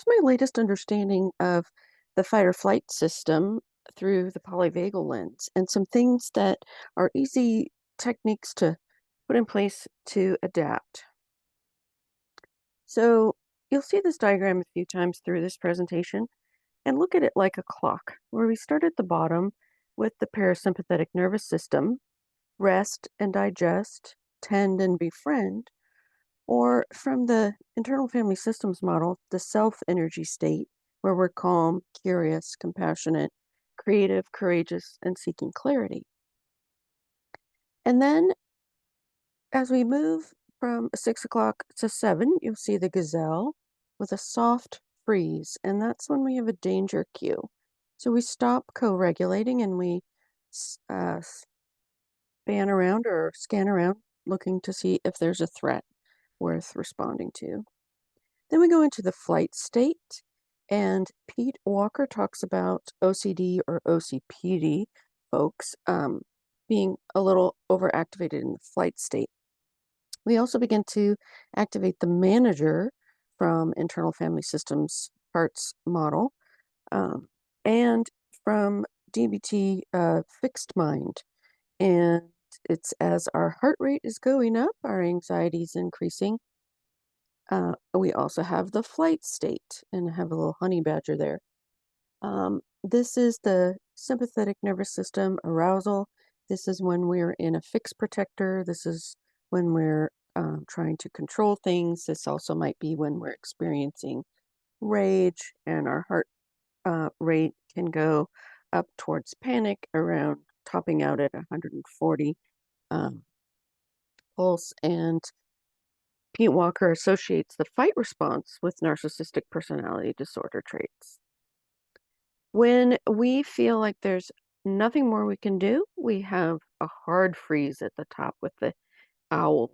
What's my latest understanding of the fight or flight system through the polyvagal lens and some things that are easy techniques to put in place to adapt? So you'll see this diagram a few times through this presentation and look at it like a clock, where we start at the bottom with the parasympathetic nervous system, rest and digest, tend and befriend, or from the internal family systems model, the self energy state, where we're calm, curious, compassionate, creative, courageous, and seeking clarity. And then as we move from 6 o'clock to 7, you'll see the gazelle with a soft freeze, and that's when we have a danger cue. So we stop co regulating and we span around or scan around looking to see if there's a threat worth responding to. Then we go into the flight state, and Pete Walker talks about OCD or OCPD folks being a little overactivated in the flight state. We also begin to activate the manager from internal family systems parts model um, and from DBT fixed mind. And it's as our heart rate is going up, our anxiety is increasing. We also have the flight state and have a little honey badger there. This is the sympathetic nervous system arousal. This is when we're in a fixed protector. This is when we're trying to control things. This also might be when we're experiencing rage, and our heart rate can go up towards panic, around topping out at 140 um, pulse. And Pete Walker associates the fight response with narcissistic personality disorder traits. When we feel like there's nothing more we can do, we have a hard freeze at the top with the owl.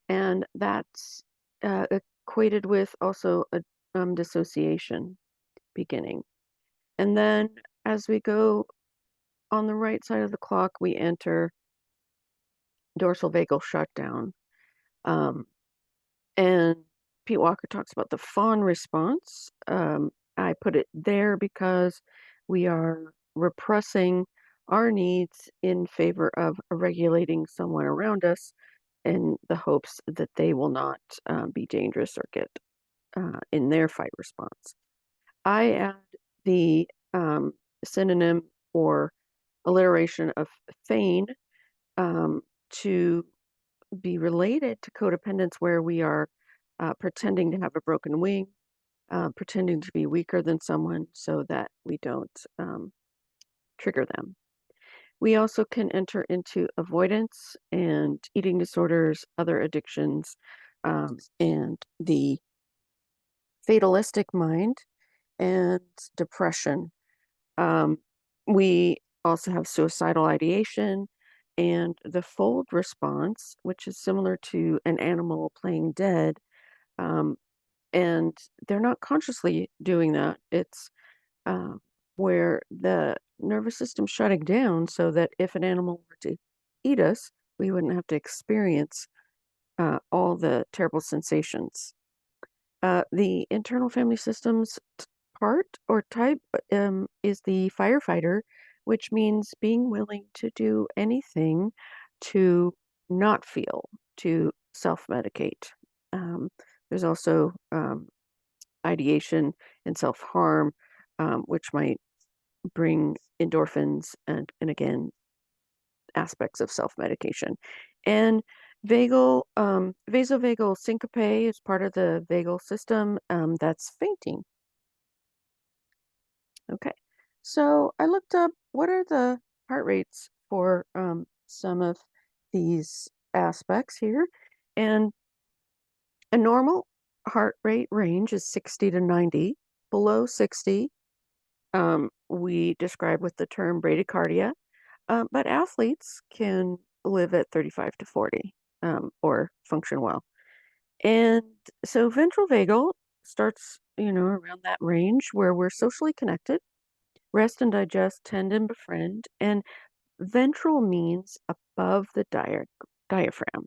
And that's equated with also a dissociation beginning. And then as we go on the right side of the clock, we enter dorsal vagal shutdown. Um, and Pete Walker talks about the fawn response. I put it there because we are repressing our needs in favor of regulating someone around us in the hopes that they will not be dangerous or get in their fight response. I add the synonym or alliteration of feign to be related to codependence, where we are pretending to have a broken wing, pretending to be weaker than someone so that we don't trigger them. We also can enter into avoidance and eating disorders, other addictions, and the fatalistic mind and depression. Um, we also have suicidal ideation and the fold response, which is similar to an animal playing dead. Um, and they're not consciously doing that. It's uh, where the nervous system shutting down so that if an animal were to eat us, we wouldn't have to experience all the terrible sensations. The internal family systems part or type is the firefighter, which means being willing to do anything to not feel, to self medicate. Um, there's also ideation and self harm, which might bring endorphins and again, aspects of self medication. And vasovagal syncope is part of the vagal system. That's fainting. Okay, so I looked up what are the heart rates for some of these aspects here, and a normal heart rate range is 60 to 90. Below 60, we describe with the term bradycardia, but athletes can live at 35 to 40 or function well. And so ventral vagal starts, around that range where we're socially connected. Rest and digest, tend and befriend. And ventral means above the diaphragm.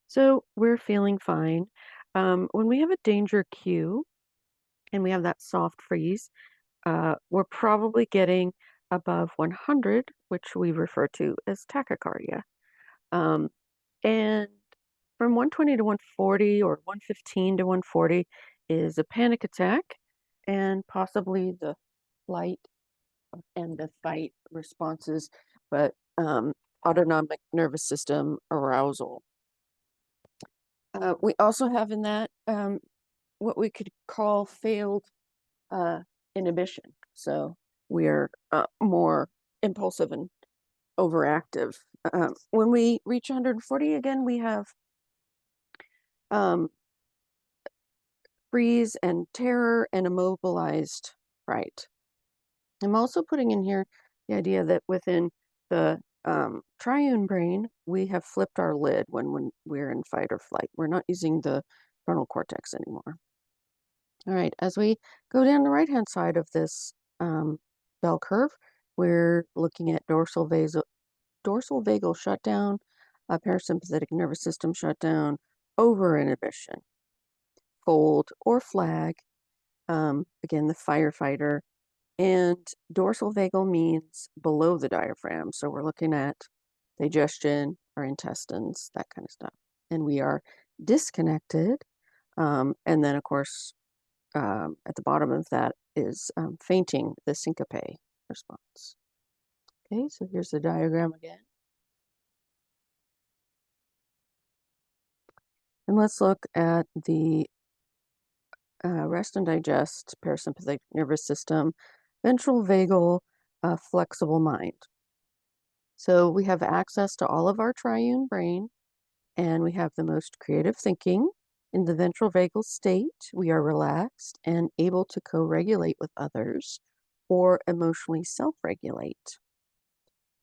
So we're feeling fine. When we have a danger cue, and we have that soft freeze, we're probably getting above 100, which we refer to as tachycardia. Um, and from 120 to 140 or 115 to 140 is a panic attack and possibly the flight and the fight responses, but autonomic nervous system arousal. We also have in that what we could call failed inhibition. So we're more impulsive and overactive. When we reach 140 again, we have freeze and terror and immobilized fright. I'm also putting in here the idea that within the triune brain, we have flipped our lid when we're in fight or flight. We're not using the frontal cortex anymore. All right, as we go down the right-hand side of this bell curve, we're looking at dorsal vagal shut down, parasympathetic nervous system shut down, over inhibition, fold or flag, again, the firefighter, and dorsal vagal means below the diaphragm. So we're looking at digestion, our intestines, that kind of stuff. And we are disconnected. And then, of course, at the bottom of that is fainting, the syncope response. Okay, so here's the diagram again. And let's look at the rest and digest, parasympathetic nervous system, ventral vagal, flexible mind. So we have access to all of our triune brain, and we have the most creative thinking. In the ventral vagal state, we are relaxed and able to co-regulate with others or emotionally self-regulate.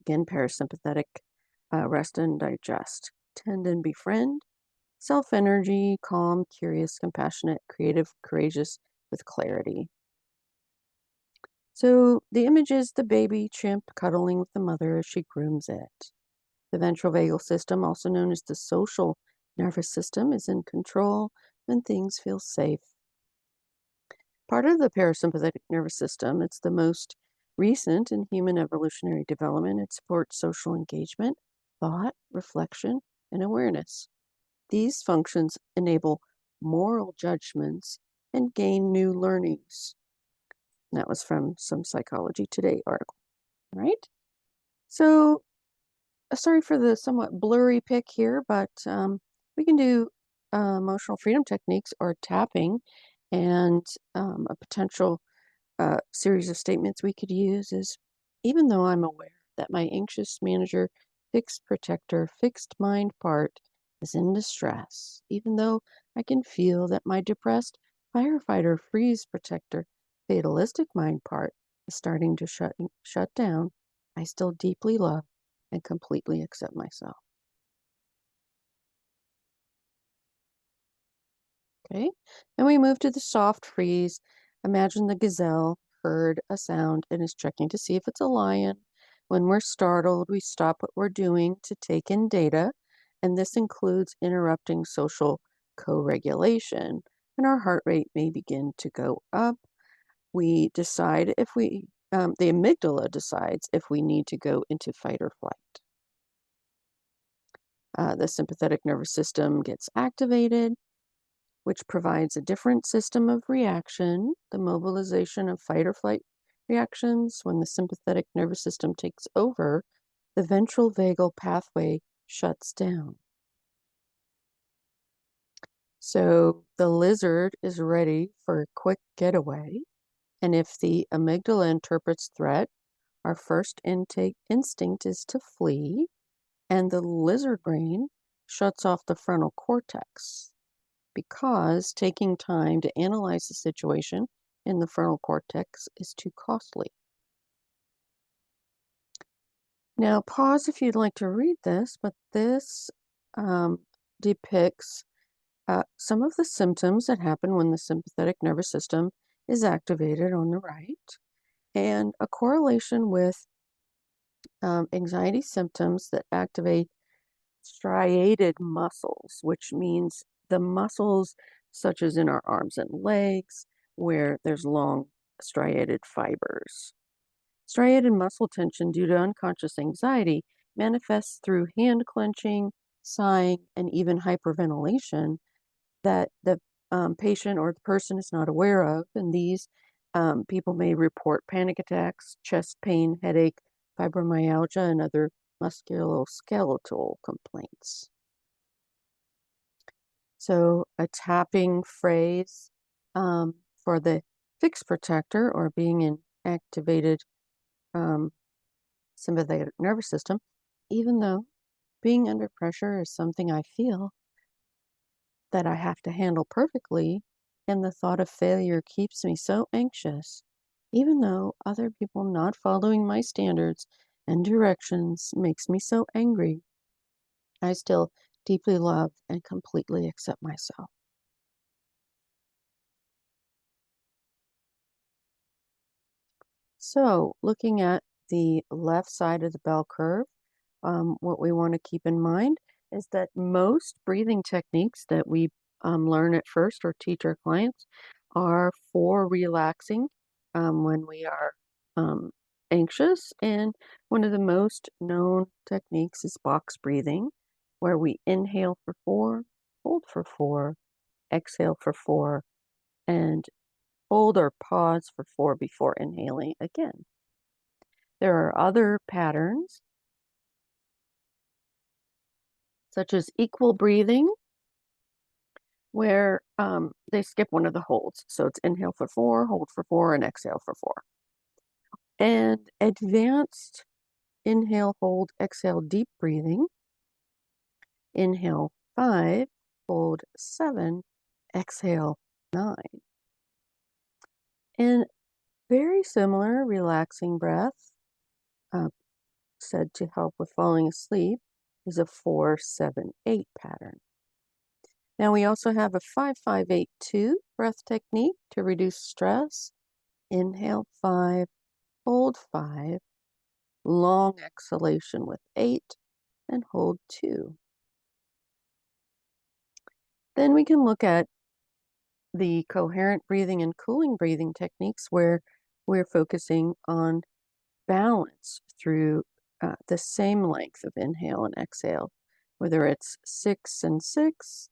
Again, parasympathetic, rest and digest. Tend and befriend, self-energy, calm, curious, compassionate, creative, courageous, with clarity. So the image is the baby chimp cuddling with the mother as she grooms it. The ventral vagal system, also known as the social nervous system, is in control when things feel safe. Part of the parasympathetic nervous system, it's the most recent in human evolutionary development. It supports social engagement, thought, reflection, and awareness. These functions enable moral judgments and gain new learnings. And that was from some Psychology Today article, right? So sorry for the somewhat blurry pic here, but we can do emotional freedom techniques or tapping. And a potential series of statements we could use is, even though I'm aware that my anxious manager, fixed protector, fixed mind part is in distress, even though I can feel that my depressed firefighter, freeze protector, fatalistic mind part is starting to shut down, I still deeply love and completely accept myself. Okay, and we move to the soft freeze. Imagine the gazelle heard a sound and is checking to see if it's a lion. When we're startled, we stop what we're doing to take in data, and this includes interrupting social co-regulation, and our heart rate may begin to go up. We decide if the amygdala decides if we need to go into fight or flight. The sympathetic nervous system gets activated, which provides a different system of reaction, the mobilization of fight or flight reactions. When the sympathetic nervous system takes over, the ventral vagal pathway shuts down. So the lizard is ready for a quick getaway, and if the amygdala interprets threat, our first instinct is to flee, and the lizard brain shuts off the frontal cortex, because taking time to analyze the situation in the frontal cortex is too costly. Now, pause if you'd like to read this, but this depicts some of the symptoms that happen when the sympathetic nervous system is activated on the right, and a correlation with anxiety symptoms that activate striated muscles, which means the muscles such as in our arms and legs, where there's long striated fibers. Striated muscle tension due to unconscious anxiety manifests through hand clenching, sighing, and even hyperventilation that the patient or the person is not aware of. And these people may report panic attacks, chest pain, headache, fibromyalgia, and other musculoskeletal complaints. So a tapping phrase for the fixed protector or being in activated sympathetic nervous system, even though being under pressure is something I feel that I have to handle perfectly, and the thought of failure keeps me so anxious, even though other people not following my standards and directions makes me so angry, I still deeply love and completely accept myself. So, looking at the left side of the bell curve, what we want to keep in mind is that most breathing techniques that we learn at first or teach our clients are for relaxing when we are um, anxious. And one of the most known techniques is box breathing, where we inhale for 4, hold for 4, exhale for 4, and hold or pause for 4 before inhaling again. There are other patterns, such as equal breathing, where they skip one of the holds. So it's inhale for 4, hold for 4, and exhale for 4. And advanced inhale, hold, exhale, deep breathing. Inhale 5, hold 7, exhale 9. And very similar relaxing breath, uh, said to help with falling asleep, is a 4-7-8 pattern. Now we also have a 5-5-8-2 breath technique to reduce stress. Inhale 5, hold 5, long exhalation with 8, and hold 2. Then we can look at the coherent breathing and cooling breathing techniques where we're focusing on balance through the same length of inhale and exhale, whether it's 6 and 6,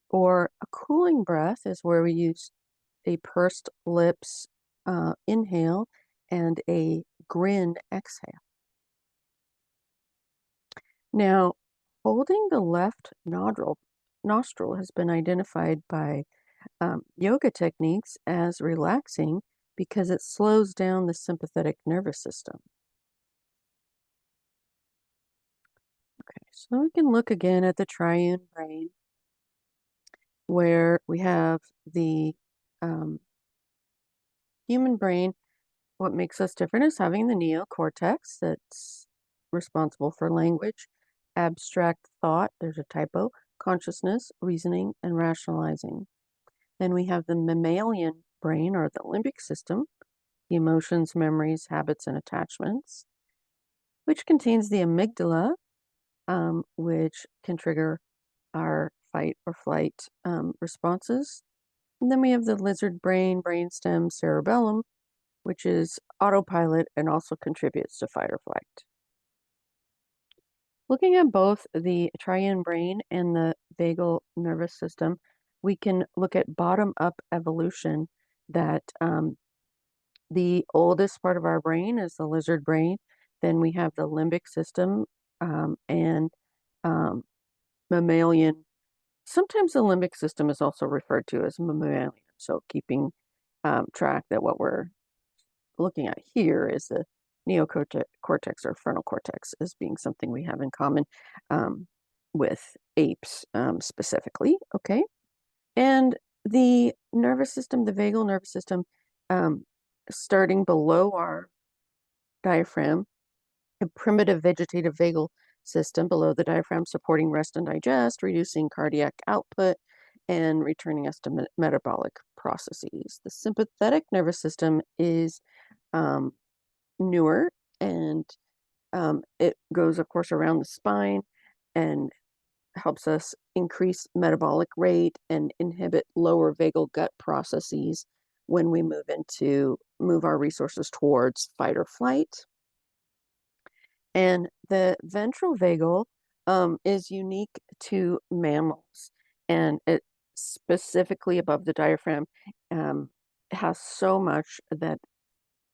or a cooling breath is where we use a pursed lips inhale and a grin exhale. Now, holding the left nostril has been identified by yoga techniques as relaxing because it slows down the sympathetic nervous system. Okay, so we can look again at the triune brain where we have the um, human brain. What makes us different is having the neocortex that's responsible for language, abstract thought, there's a typo, consciousness, reasoning, and rationalizing. Then we have the mammalian brain or the limbic system, the emotions, memories, habits, and attachments, which contains the amygdala, which can trigger our fight or flight responses. And then we have the lizard brain, brainstem, cerebellum, which is autopilot and also contributes to fight or flight. Looking at both the triune brain and the vagal nervous system, we can look at bottom-up evolution that the oldest part of our brain is the lizard brain. Then we have the limbic system and mammalian. Sometimes the limbic system is also referred to as mammalian. So keeping track that what we're looking at here is the neocortex or frontal cortex as being something we have in common with apes specifically. Okay. And the nervous system, the vagal nervous system, starting below our diaphragm, a primitive vegetative vagal system below the diaphragm supporting rest and digest, reducing cardiac output, and returning us to metabolic processes. The sympathetic nervous system is newer, and it goes, of course, around the spine and helps us increase metabolic rate and inhibit lower vagal gut processes when we move our resources towards fight or flight. And the ventral vagal is unique to mammals, and it specifically above the diaphragm um, has so much that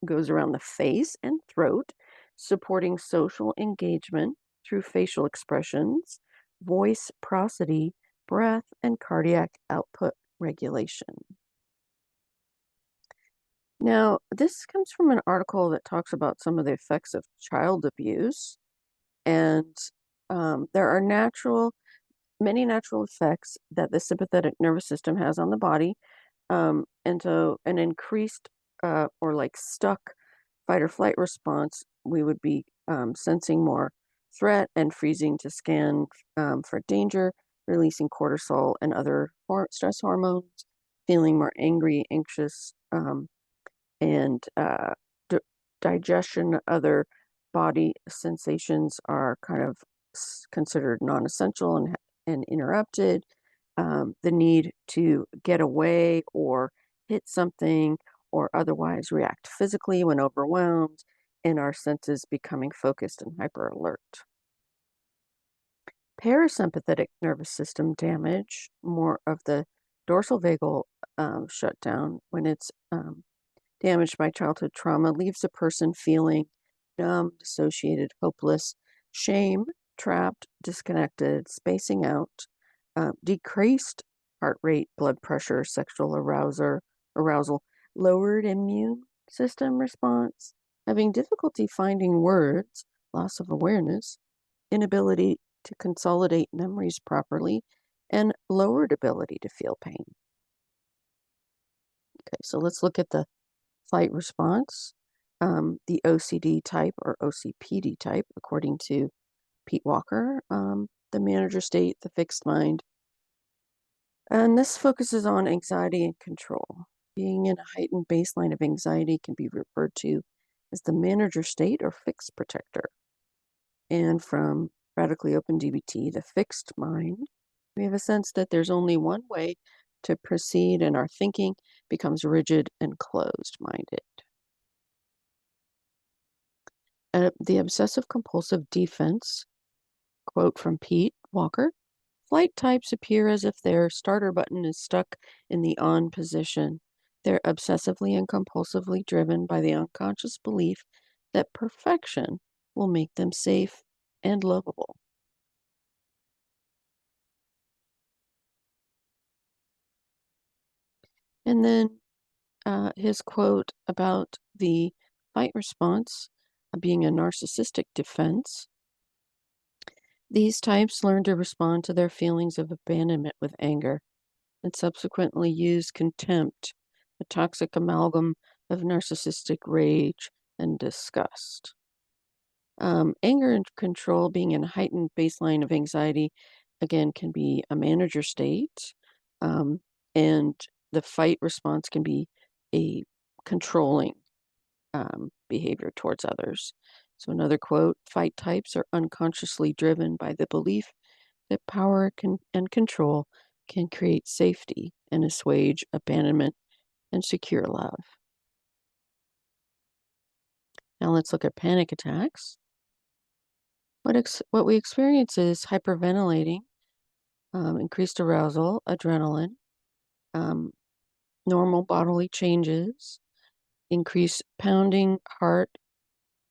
goes around the face and throat, supporting social engagement through facial expressions, voice prosody, breath, and cardiac output regulation. Now, this comes from an article that talks about some of the effects of child abuse, and there are many natural effects that the sympathetic nervous system has on the body. And so an increased or like stuck fight or flight response, we would be sensing more threat and freezing to scan for danger, releasing cortisol and other stress hormones, feeling more angry, anxious, and digestion, other body sensations are kind of considered non-essential and interrupted. The need to get away or hit something or otherwise react physically when overwhelmed, and our senses becoming focused and hyper alert. Parasympathetic nervous system damage, more of the dorsal vagal shutdown, when it's damaged by childhood trauma, leaves a person feeling numb, dissociated, hopeless, shame, trapped, disconnected, spacing out, decreased heart rate, blood pressure, sexual arousal, lowered immune system response, having difficulty finding words, loss of awareness, inability to consolidate memories properly, and lowered ability to feel pain. Okay, so let's look at the flight response, the OCD type or OCPD type, according to Pete Walker, the manager state, the fixed mind. And this focuses on anxiety and control. Being in a heightened baseline of anxiety can be referred to as the manager state or fixed protector. And from Radically Open DBT, the fixed mind, we have a sense that there's only one way to proceed, and our thinking becomes rigid and closed-minded. The obsessive compulsive defense, quote from Pete Walker, flight types appear as if their starter button is stuck in the on position. They're obsessively and compulsively driven by the unconscious belief that perfection will make them safe and lovable. And then his quote about the fight response being a narcissistic defense. These types learn to respond to their feelings of abandonment with anger and subsequently use contempt, a toxic amalgam of narcissistic rage and disgust. Anger and control being in a heightened baseline of anxiety, again, can be a manager state, and the fight response can be a controlling behavior towards others. So another quote, fight types are unconsciously driven by the belief that power and control can create safety and assuage abandonment and secure love. Now let's look at panic attacks. What we experience is hyperventilating, increased arousal, adrenaline, normal bodily changes, increased pounding heart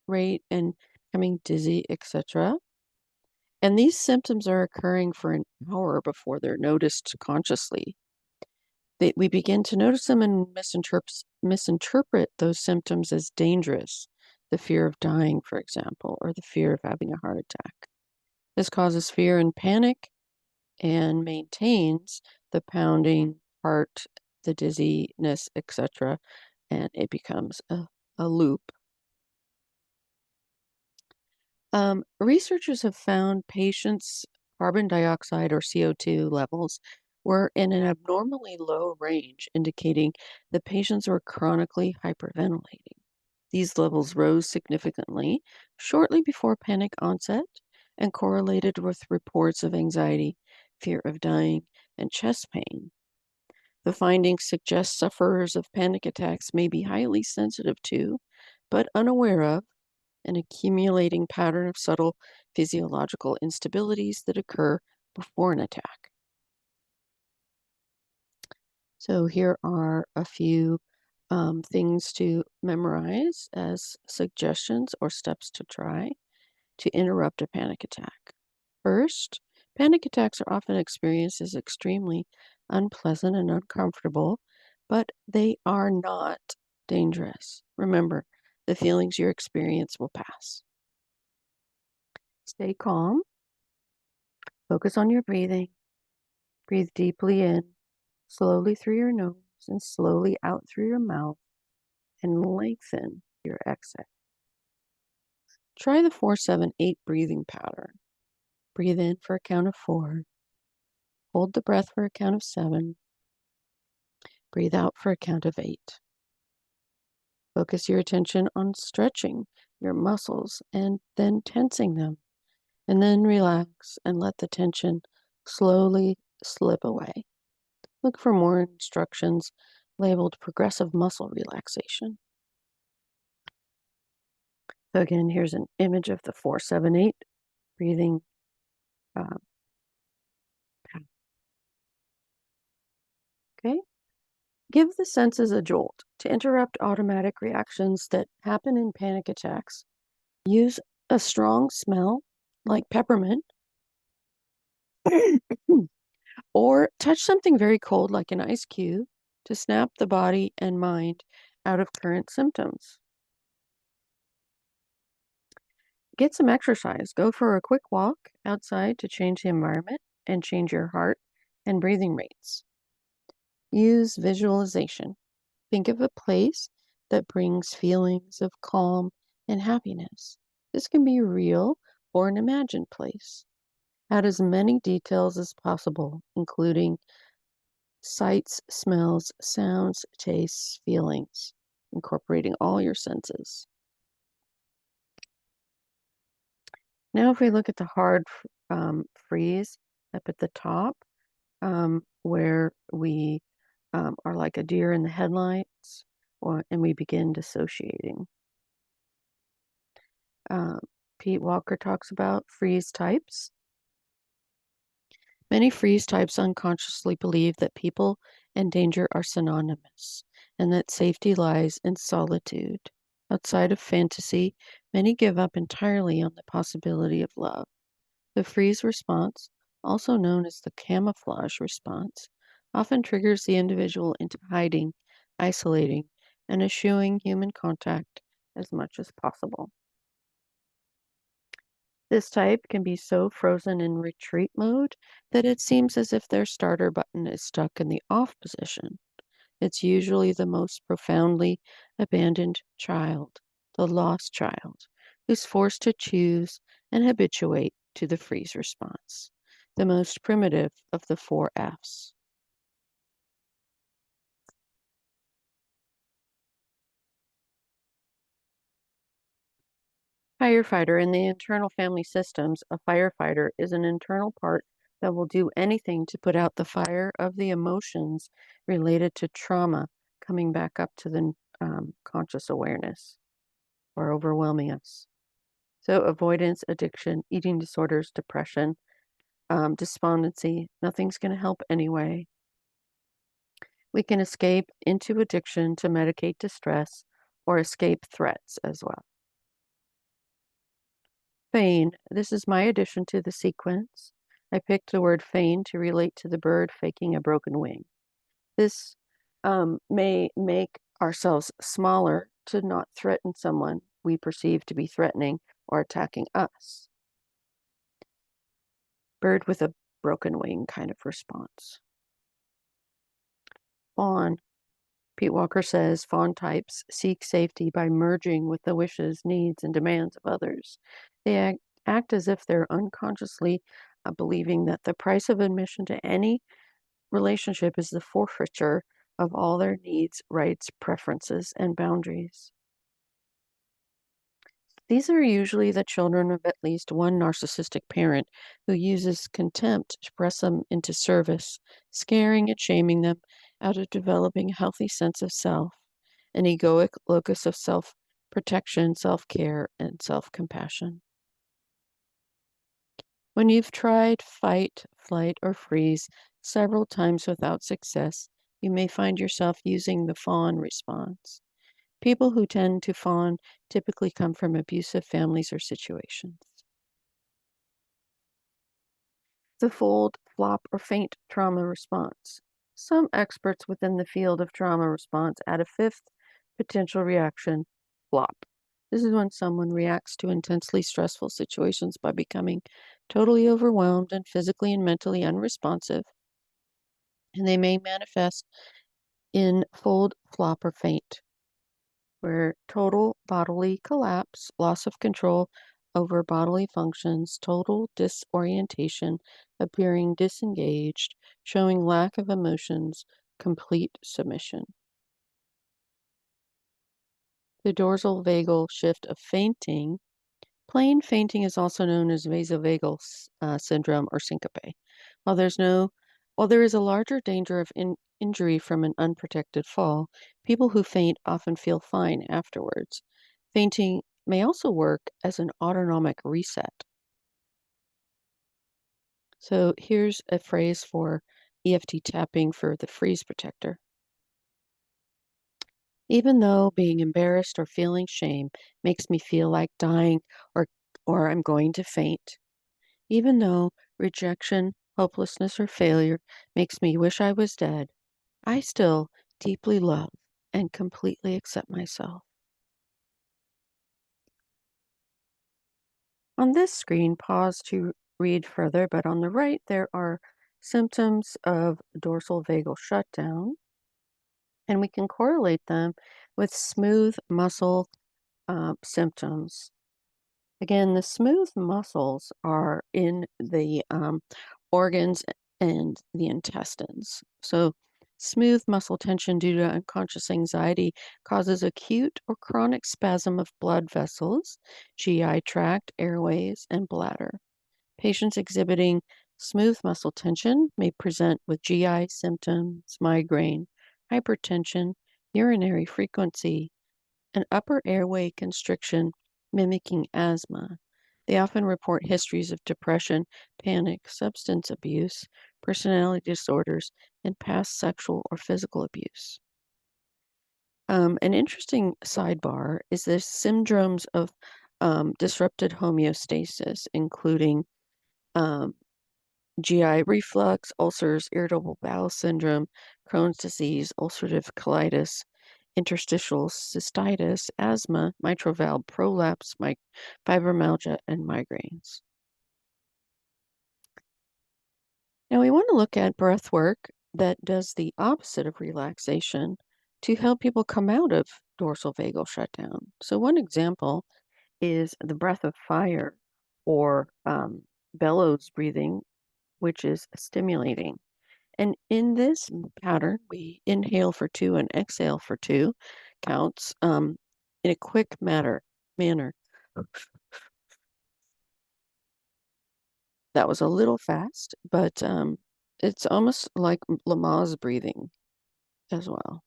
rate and becoming dizzy, etc. And these symptoms are occurring for an hour before they're noticed consciously. We begin to notice them and misinterpret those symptoms as dangerous, the fear of dying, for example, or the fear of having a heart attack. This causes fear and panic and maintains the pounding heart, the dizziness, etc., and it becomes a loop. Researchers have found patients' carbon dioxide or CO2 levels were in an abnormally low range, indicating the patients were chronically hyperventilating. These levels rose significantly shortly before panic onset and correlated with reports of anxiety, fear of dying, and chest pain. The findings suggest sufferers of panic attacks may be highly sensitive to, but unaware of, an accumulating pattern of subtle physiological instabilities that occur before an attack. So here are a few things to memorize as suggestions or steps to try to interrupt a panic attack. First, panic attacks are often experienced as extremely unpleasant and uncomfortable, but they are not dangerous. Remember, the feelings you experience will pass. Stay calm. Focus on your breathing. Breathe deeply in, slowly through your nose, and slowly out through your mouth, and lengthen your exhale. Try the 4-7-8 breathing pattern. Breathe in for a count of 4. Hold the breath for a count of 7. Breathe out for a count of 8. Focus your attention on stretching your muscles and then tensing them. And then relax and let the tension slowly slip away. Look for more instructions labeled progressive muscle relaxation. So again, here's an image of the 4-7-8 breathing pattern. Okay. Give the senses a jolt. To interrupt automatic reactions that happen in panic attacks, use a strong smell like peppermint or touch something very cold like an ice cube to snap the body and mind out of current symptoms. Get some exercise. Go for a quick walk outside to change the environment and change your heart and breathing rates. Use visualization. Think of a place that brings feelings of calm and happiness. This can be real or an imagined place. Add as many details as possible, including sights, smells, sounds, tastes, feelings, incorporating all your senses. Now, if we look at the hard freeze up at the top, where we are like a deer in the headlights, and we begin dissociating. Pete Walker talks about freeze types. Many freeze types unconsciously believe that people and danger are synonymous, and that safety lies in solitude. Outside of fantasy, many give up entirely on the possibility of love. The freeze response, also known as the camouflage response, often triggers the individual into hiding, isolating, and eschewing human contact as much as possible. This type can be so frozen in retreat mode that it seems as if their starter button is stuck in the off position. It's usually the most profoundly abandoned child, the lost child, who's forced to choose and habituate to the freeze response, the most primitive of the 4 Fs. Firefighter. In the internal family systems, a firefighter is an internal part that will do anything to put out the fire of the emotions related to trauma coming back up to the conscious awareness or overwhelming us. So avoidance, addiction, eating disorders, depression, despondency, nothing's going to help anyway. We can escape into addiction to medicate distress or escape threats as well. Feign. This is my addition to the sequence. I picked the word feign to relate to the bird faking a broken wing. This may make ourselves smaller to not threaten someone we perceive to be threatening or attacking us. Bird with a broken wing kind of response. Fawn. Pete Walker says fawn types seek safety by merging with the wishes, needs, and demands of others. They act as if they're unconsciously believing that the price of admission to any relationship is the forfeiture of all their needs, rights, preferences, and boundaries. These are usually the children of at least one narcissistic parent who uses contempt to press them into service, scaring and shaming them out of developing a healthy sense of self, an egoic locus of self-protection, self-care, and self-compassion. When you've tried fight, flight, or freeze several times without success, you may find yourself using the fawn response. People who tend to fawn typically come from abusive families or situations. The fold, flop, or faint trauma response. Some experts within the field of trauma response add a fifth potential reaction, flop. This is when someone reacts to intensely stressful situations by becoming totally overwhelmed and physically and mentally unresponsive, and they may manifest in fold, flop, or faint, where total bodily collapse, loss of control over bodily functions, total disorientation, appearing disengaged, showing lack of emotions, complete submission. The dorsal vagal shift of fainting. Plain fainting is also known as vasovagal syndrome or syncope. While there is a larger danger of injury from an unprotected fall, people who faint often feel fine afterwards. Fainting may also work as an autonomic reset. So here's a phrase for EFT tapping for the freeze protector. Even though being embarrassed or feeling shame makes me feel like dying or I'm going to faint, even though rejection, hopelessness, or failure makes me wish I was dead, I still deeply love and completely accept myself. On this screen, pause to read further, but on the right, there are symptoms of dorsal vagal shutdown, and we can correlate them with smooth muscle symptoms. Again, the smooth muscles are in the organs and the intestines. So, smooth muscle tension due to unconscious anxiety causes acute or chronic spasm of blood vessels, GI tract, airways, and bladder. Patients exhibiting smooth muscle tension may present with GI symptoms, migraine, hypertension, urinary frequency, an upper airway constriction mimicking asthma. They often report histories of depression, panic, substance abuse, personality disorders, and past sexual or physical abuse. An interesting sidebar is the syndromes of disrupted homeostasis, including GI reflux, ulcers, irritable bowel syndrome, Crohn's disease, ulcerative colitis, interstitial cystitis, asthma, mitral valve prolapse, fibromyalgia, and migraines. Now we want to look at breath work that does the opposite of relaxation to help people come out of dorsal vagal shutdown. So one example is the breath of fire or bellows breathing, which is stimulating. And in this pattern, we inhale for 2 and exhale for 2 counts in a quick manner. That was a little fast, but it's almost like Lamaze breathing as well.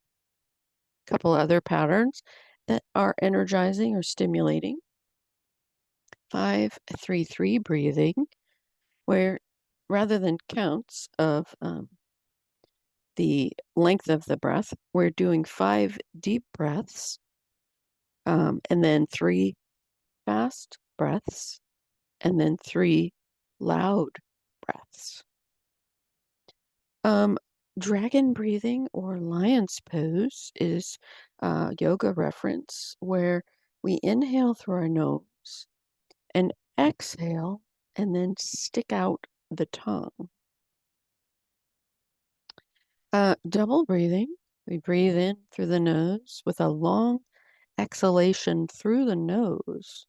A couple other patterns that are energizing or stimulating. 5-3-3 breathing, where rather than counts of the length of the breath, we're doing 5 deep breaths and then 3 fast breaths and then 3 loud breaths. Dragon breathing or lion's pose is a yoga reference where we inhale through our nose and exhale and then stick out the tongue. Double breathing, we breathe in through the nose with a long exhalation through the nose.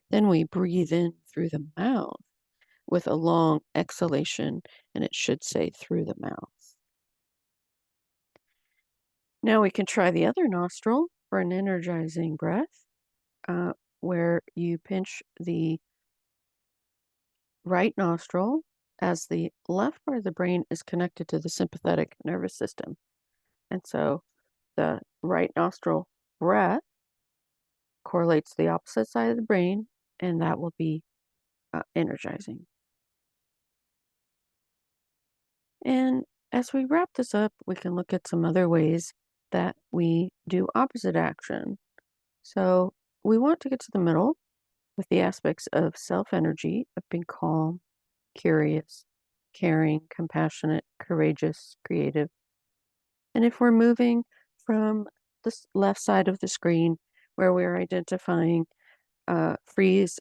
Then we breathe in through the mouth with a long exhalation, and it should say through the mouth. Now we can try the other nostril for an energizing breath, where you pinch the right nostril as the left part of the brain is connected to the sympathetic nervous system. And so the right nostril breath correlates to the opposite side of the brain, and that will be energizing. And as we wrap this up, we can look at some other ways that we do opposite action. So we want to get to the middle with the aspects of self energy, of being calm, curious, caring, compassionate, courageous, creative. And if we're moving from the left side of the screen where we're identifying freeze,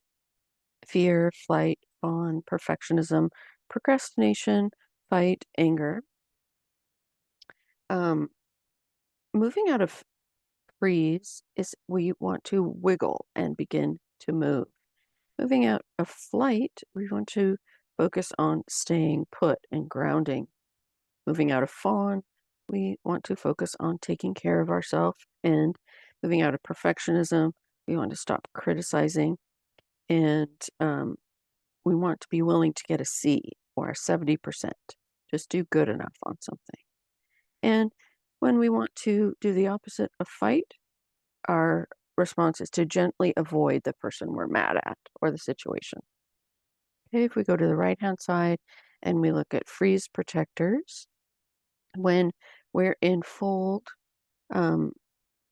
fear, flight, fawn, perfectionism, procrastination, fight, anger, um, moving out of freeze is we want to wiggle and begin to move. Moving out of flight, we want to focus on staying put and grounding. Moving out of fawn, we want to focus on taking care of ourselves. And moving out of perfectionism, we want to stop criticizing. And we want to be willing to get a C or a 70%. Just do good enough on something. And when we want to do the opposite of fight, our response is to gently avoid the person we're mad at or the situation. Okay, if we go to the right-hand side and we look at freeze protectors, when we're in fold, um,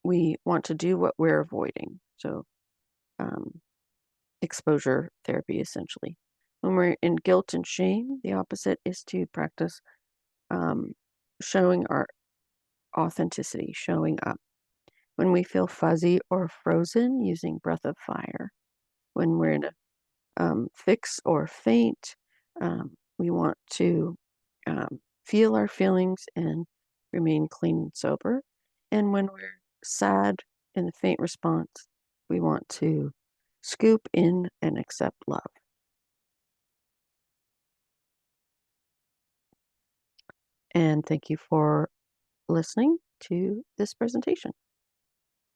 we want to do what we're avoiding. So exposure therapy, essentially. When we're in guilt and shame, the opposite is to practice um, showing our authenticity, showing up. When we feel fuzzy or frozen, using breath of fire. When we're in a fix or faint, we want to feel our feelings and remain clean and sober. And when we're sad in the faint response, we want to scoop in and accept love. And thank you for listening to this presentation.